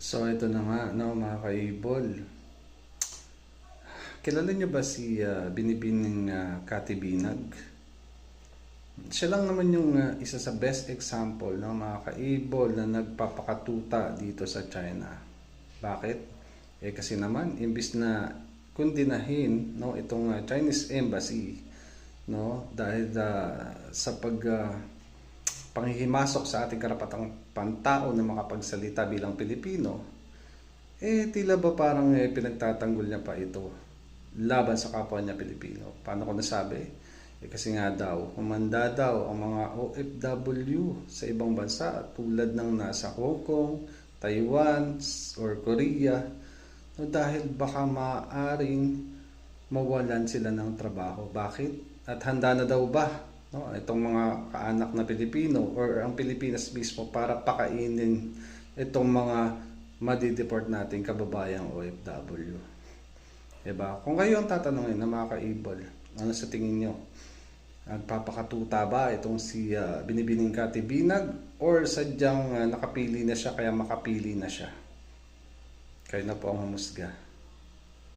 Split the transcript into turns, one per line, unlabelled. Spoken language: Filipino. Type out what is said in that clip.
So ito na nga, no, mga kaibol. Kilala niyo ba si Binibining Kati Binag? Siya lang naman yung isa sa best example, no, mga kaibol, na nagpapakatuta dito sa China. Bakit? Kasi naman, imbis na kundinahin, no, itong Chinese embassy, no, dahil sa panghihimasok sa ating karapatang pantao na makapagsalita bilang Pilipino, tila ba parang pinagtatanggol niya pa ito laban sa kapwa niya Pilipino. Paano ko nasabi? Kasi nga daw, humanda daw ang mga OFW sa ibang bansa tulad ng nasa Hong Kong, Taiwan, or Korea, no, dahil baka maaring mawalan sila ng trabaho. Bakit? At handa na daw ba, no, itong mga kaanak na Pilipino or ang Pilipinas mismo para pakainin itong mga madideport nating kababayang OFW? Diba? Kung kayo ang tatanungin na mga kaibol, ano sa tingin nyo? Nagpapakatuta ba itong si Binibining Kati Binag or sadyang nakapili na siya kaya makapili na siya? Kayo na po ang humusga.